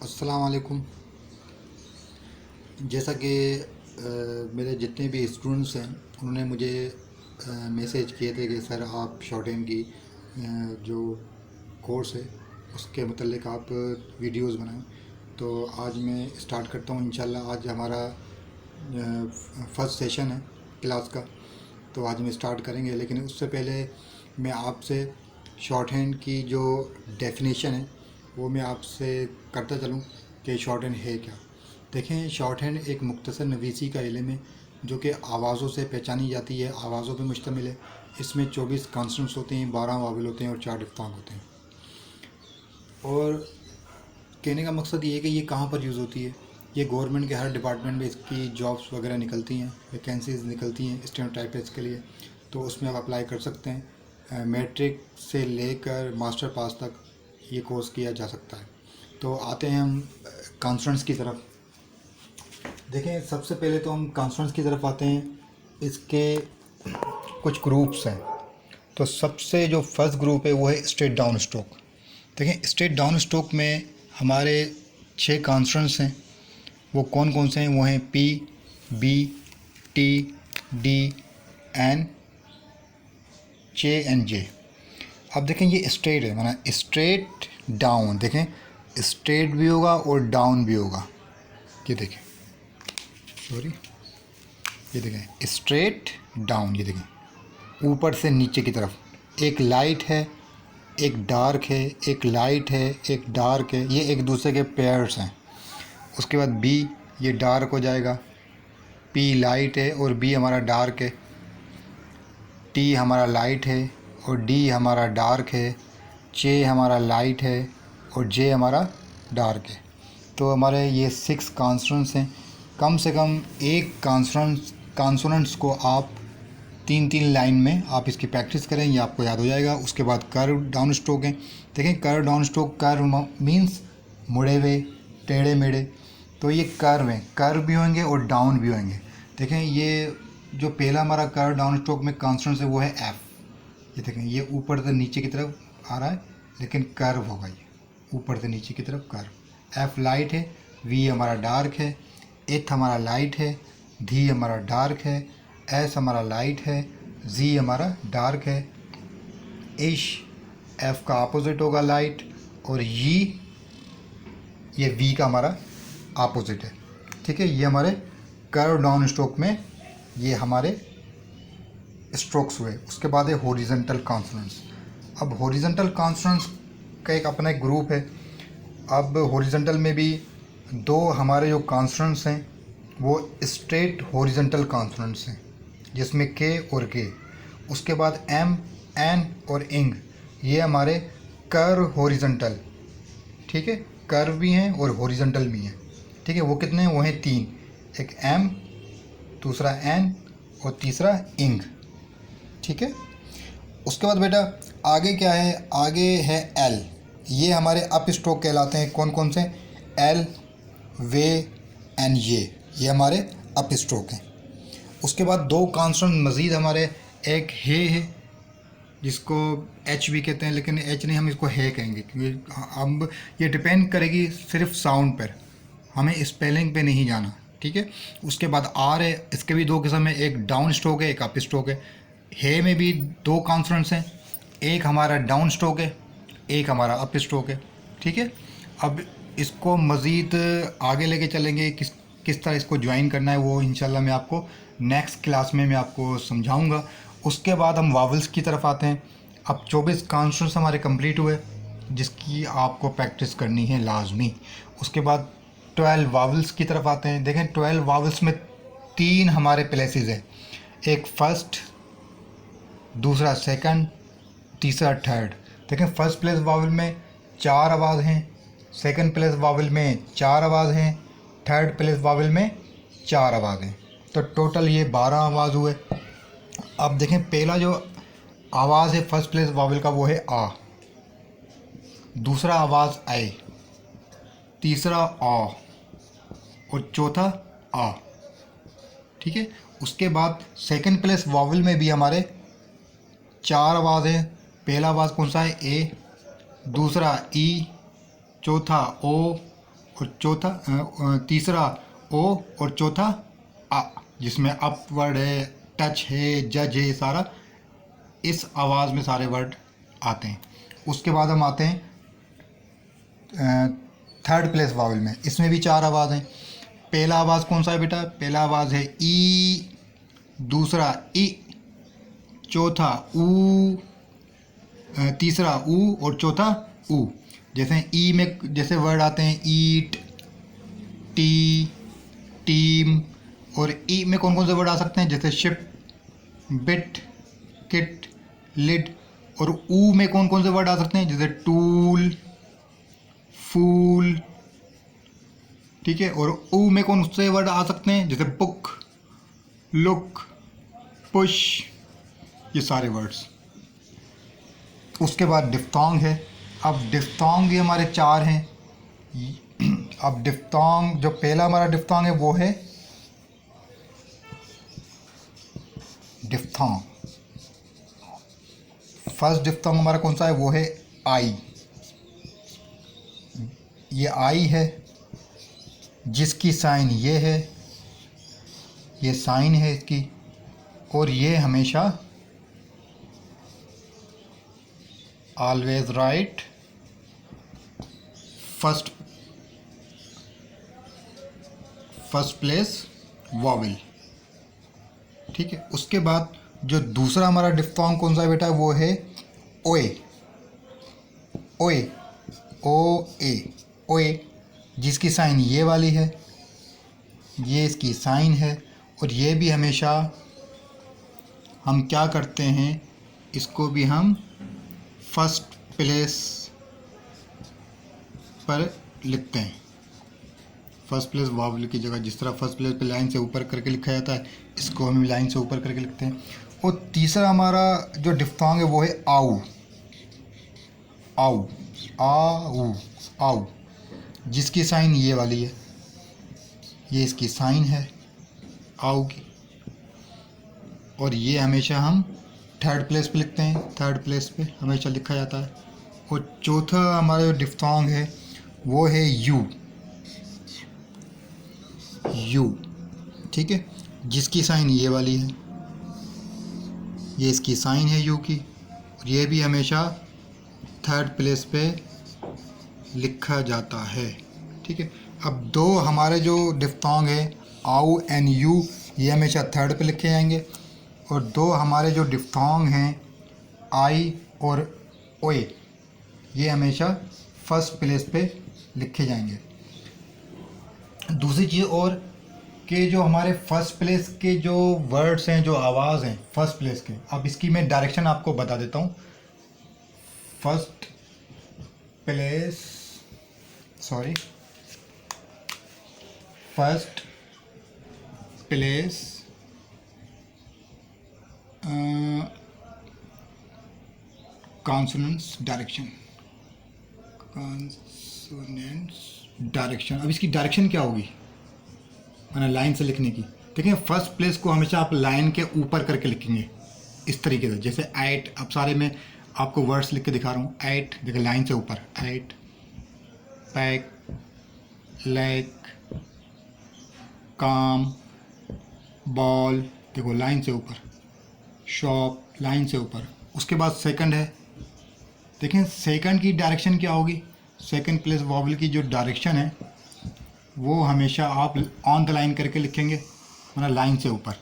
अस्सलाम वालेकुम। जैसा कि मेरे जितने भी स्टूडेंट्स हैं उन्होंने मुझे मैसेज किए थे कि सर आप शॉर्ट हैंड की जो कोर्स है उसके मतलब आप वीडियोस बनाएं। तो आज मैं स्टार्ट करता हूँ इंशाल्लाह। आज हमारा फर्स्ट सेशन है क्लास का, तो आज में स्टार्ट करेंगे। लेकिन उससे पहले मैं आपसे शॉर्ट हैंड की जो डेफिनेशन है वो मैं आपसे करता चलूँ कि शॉर्ट हैंड है क्या। देखें, शॉर्ट हैंड एक मुख्तसर नवीसी का इल्म है जो कि आवाज़ों से पहचानी जाती है, आवाज़ों पर मुश्तमिल है। इसमें 24 कॉन्सोनेंट्स होते हैं, 12 वावल होते हैं और 4 डिफ्थांग होते हैं। और कहने का मकसद ये है कि ये कहाँ पर यूज़ होती है। ये गवर्नमेंट के हर डिपार्टमेंट में इसकी जॉब्स वगैरह निकलती हैं, वैकेंसीज निकलती हैं स्टेनोटाइपिस्ट के लिए, तो उसमें आप अप्लाई कर सकते हैं। मैट्रिक से लेकर मास्टर पास तक ये कोर्स किया जा सकता है। तो आते हैं हम कॉन्सोनेंट्स की तरफ। देखें, सबसे पहले तो हम कॉन्सोनेंट्स की तरफ आते हैं। इसके कुछ ग्रुप्स हैं। तो सबसे जो फर्स्ट ग्रुप है वो है स्ट्रेट डाउन स्ट्रोक। देखें, स्ट्रेट डाउन स्ट्रोक में हमारे 6 कॉन्सोनेंट्स हैं। वो कौन कौन से हैं? वो हैं P, B, T, D, N, J and J. अब देखें, ये स्ट्रेट है, माना स्ट्रेट डाउन। देखें, स्ट्रेट भी होगा और डाउन भी होगा। ये देखें, सॉरी, ये देखें स्ट्रेट डाउन। ये देखें ऊपर से नीचे की तरफ एक लाइट है, एक डार्क है, एक लाइट है, एक डार्क है। ये एक दूसरे के पेयर्स हैं। उसके बाद बी, ये डार्क हो जाएगा, पी लाइट है और बी हमारा डार्क है, टी हमारा लाइट है और डी हमारा डार्क है, जे हमारा लाइट है और जे हमारा डार्क है। तो हमारे ये 6 कॉन्सोनेंट्स हैं। कम से कम एक कॉन्सोनेंट्स को आप 3-3 लाइन में आप इसकी प्रैक्टिस करें, ये आपको याद हो जाएगा। उसके बाद कर्व डाउन स्ट्रोक है। देखें, curve down stroke, curve means मुड़े हुए, टेढ़े मेढ़े। तो ये कर्व हैं, कर्व भी होंगे और डाउन भी होंगे। देखें, ये जो पहला हमारा कर्व डाउन स्ट्रोक में कॉन्सोनेंट्स है वो है एफ। ये देखें, ये ऊपर से नीचे की तरफ आ रहा है लेकिन कर्व होगा, ये ऊपर से नीचे की तरफ कर्व। एफ लाइट है, वी हमारा डार्क है, एथ हमारा लाइट है, डी हमारा डार्क है, एस हमारा लाइट है, जी हमारा डार्क है, एश एफ का अपोजिट होगा लाइट, और ये वी का हमारा अपोजिट है। ठीक है, ये हमारे कर्व डाउन स्ट्रोक में ये हमारे स्ट्रोक्स हुए। उसके बाद है हॉरिजॉन्टल कॉन्सोनेंट्स। अब हॉरिजॉन्टल कॉन्सोनेंट्स का एक अपना एक ग्रुप है। अब हॉरिजॉन्टल में भी 2 हमारे जो कॉन्सोनेंट्स हैं वो स्ट्रेट हॉरिजॉन्टल कॉन्सोनेंट्स हैं, जिसमें के और के। उसके बाद एम, एन और इंग, ये हमारे कर्व हॉरिजॉन्टल। ठीक है, कर्व भी हैं और हॉरिजॉन्टल भी हैं। ठीक है, वो कितने हैं? वो हैं 3, एक एम, दूसरा एन और तीसरा इंग। ठीक है, उसके बाद बेटा आगे क्या है? आगे है एल। ये हमारे अप स्ट्रोक कहलाते हैं। कौन कौन से? एल, वे एंड ये हमारे अप स्ट्रोक हैं। उसके बाद 2 कॉन्सोनेंट मज़ीद हमारे, एक है जिसको एच भी कहते हैं, लेकिन एच नहीं, हम इसको है कहेंगे क्योंकि अब ये डिपेंड करेगी सिर्फ साउंड पर, हमें स्पेलिंग पे नहीं जाना। ठीक है, उसके बाद आर है। इसके भी 2 किस्म है, एक डाउन स्ट्रोक है, एक अप स्ट्रोक है में भी 2 कॉन्सोनेंट्स हैं, एक हमारा डाउन स्ट्रोक है, एक हमारा अप स्ट्रोक है। ठीक है, अब इसको मज़ीद आगे लेके चलेंगे, किस तरह इसको ज्वाइन करना है वो इंशाल्लाह मैं आपको नेक्स्ट क्लास में मैं आपको समझाऊंगा। उसके बाद हम वावल्स की तरफ आते हैं। अब 24 कॉन्सोनेंट्स हमारे कंप्लीट हुए जिसकी आपको प्रैक्टिस करनी है लाजमी। उसके बाद 12 वावल्स की तरफ आते हैं। देखें, 12 वावल्स में 3 हमारे प्लेसेस हैं, एक फर्स्ट, दूसरा सेकंड, तीसरा थर्ड। देखें, फर्स्ट प्लेस वावल में 4 आवाज़ हैं, सेकंड प्लेस वावल में 4 आवाज़ हैं, थर्ड प्लेस वावल में 4 आवाज़ हैं। तो टोटल ये 12 आवाज़ हुए। अब देखें, पहला जो आवाज़ है फर्स्ट प्लेस वावल का वो है आ, दूसरा आवाज़ आई, तीसरा आ और चौथा आ। ठीक है, उसके बाद सेकंड प्लेस वावल में भी हमारे 4 आवाज़ हैं। पहला आवाज़ कौन सा है? ए, दूसरा ई, चौथा ओ, और चौथा तीसरा ओ और चौथा आ, जिसमें अपवर्ड है, टच है, जज है, सारा इस आवाज़ में सारे वर्ड आते हैं। उसके बाद हम आते हैं थर्ड प्लेस वावल में। इसमें भी 4 आवाज़ हैं। पहला आवाज़ कौन सा है बेटा? पहला आवाज़ है ई, दूसरा ई, चौथा ऊ, तीसरा ऊ और चौथा ऊ। जैसे ई में जैसे वर्ड आते हैं ईट, टी, टीम, और ई में कौन कौन से वर्ड आ सकते हैं? जैसे शिप, बिट, किट, लिड। और ऊ में कौन कौन से वर्ड आ सकते हैं? जैसे टूल, फूल, ठीक है। और ऊ में कौन से वर्ड आ सकते हैं? जैसे बुक, लुक, पुश, ये सारे वर्ड्स। उसके बाद डिफ्थोंग है। अब डिफ्थोंग भी हमारे 4 हैं। अब डिफ्थोंग, जो पहला हमारा डिफ्थोंग है वो है डिफ्थोंग। फर्स्ट डिफ्थोंग हमारा कौन सा है? वो है आई। ये आई है, जिसकी साइन ये है, ये साइन है इसकी, और ये हमेशा always right first place vowel, ठीक है। उसके बाद जो दूसरा हमारा डिफ्थोंग कौन सा है बेटा? वो है ओए। ओए, ओ ए, ओए, जिसकी साइन ये वाली है, ये इसकी साइन है, और ये भी हमेशा हम क्या करते हैं? इसको भी हम फर्स्ट प्लेस पर लिखते हैं। फर्स्ट प्लेस वावल की जगह, जिस तरह फर्स्ट प्लेस पे लाइन से ऊपर करके लिखा जाता है, इसको हम लाइन से ऊपर करके लिखते हैं। और तीसरा हमारा जो डिफ्थोंग है वो है आउ। आउ, आउ, आउ, जिसकी साइन ये वाली है, ये इसकी साइन है आउ की, और ये हमेशा हम थर्ड प्लेस पे लिखते हैं। थर्ड प्लेस पे हमेशा लिखा जाता है। और चौथा हमारा जो डिफ्थोंग है वो है यू। यू, ठीक है, जिसकी साइन ये वाली है, ये इसकी साइन है यू की, और ये भी हमेशा थर्ड प्लेस पे लिखा जाता है, ठीक है। अब दो हमारे जो डिफ्थोंग है आउ एंड यू, ये हमेशा थर्ड पे लिखे जाएंगे, और दो हमारे जो डिफ्थोंग हैं आई और ओए, ये हमेशा फर्स्ट प्लेस पे लिखे जाएंगे। दूसरी चीज़ और कि जो हमारे फर्स्ट प्लेस के जो वर्ड्स हैं, जो आवाज़ हैं फर्स्ट प्लेस के, अब इसकी मैं डायरेक्शन आपको बता देता हूँ। First place, sorry, first place consonants direction, consonants direction. अब इसकी डायरेक्शन क्या होगी? मैंने लाइन से लिखने की, देखिए फर्स्ट प्लेस को हमेशा आप लाइन के ऊपर करके लिखेंगे इस तरीके से। जैसे एट, अब सारे में आपको वर्ड्स लिख के दिखा रहा हूँ। एट, देखिए लाइन से ऊपर, एट, पैक, लैक, काम, बॉल, देखो लाइन से ऊपर, शॉप, लाइन से ऊपर। उसके बाद सेकंड है, देखें सेकंड की डायरेक्शन क्या होगी? सेकंड प्लेस वॉवल की जो डायरेक्शन है वो हमेशा आप ऑन द लाइन करके लिखेंगे, मतलब लाइन से ऊपर।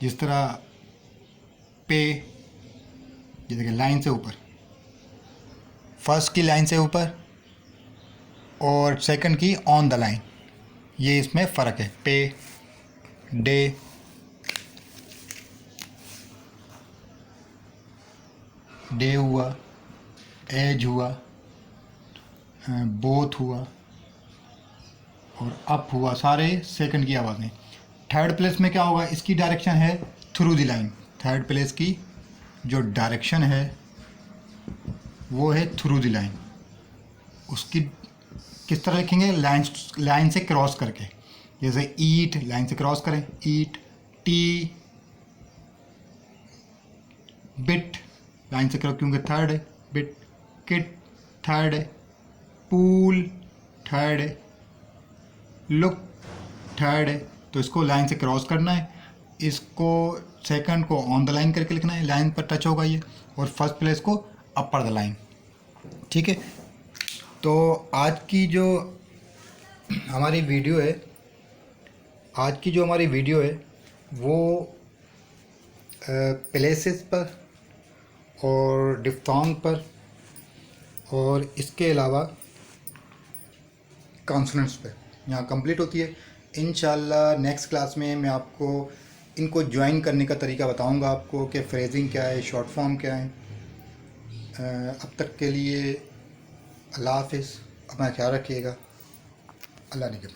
जिस तरह पे, ये देखिए लाइन से ऊपर, फर्स्ट की लाइन से ऊपर और सेकंड की ऑन द लाइन, ये इसमें फ़र्क है। पे, डे, डे हुआ, एज हुआ, बोथ हुआ और अप हुआ, सारे सेकंड की आवाज़ें। थर्ड प्लेस में क्या होगा? इसकी डायरेक्शन है through the line. Third place की जो डायरेक्शन है वो है थ्रू द लाइन। उसकी किस तरह लिखेंगे? लाइन से क्रॉस करके। जैसे ईट, लाइन से क्रॉस करें, ईट। टी, बिट, लाइन से क्रॉस क्योंकि थर्ड है, बिट। किट, थर्ड है। पूल, थर्ड है। लुक थर्ड है तो इसको लाइन से क्रॉस करना है, इसको सेकंड को ऑन द लाइन करके लिखना है, लाइन पर टच होगा ये, और फर्स्ट प्लेस को अपर द लाइन। ठीक है, तो आज की जो हमारी वीडियो है, वो प्लेसेस पर और डिफ्थोंग पर और इसके अलावा कॉन्सोनेंट्स पे यहाँ कंप्लीट होती है। इंशाल्लाह नेक्स्ट क्लास में मैं आपको इनको ज्वाइन करने का तरीका बताऊंगा आपको कि फ्रेजिंग क्या है, शॉर्ट फॉर्म क्या है। अब तक के लिए अल्लाह हाफिज़, अपना ख्याल रखिएगा। अल्लाह ने के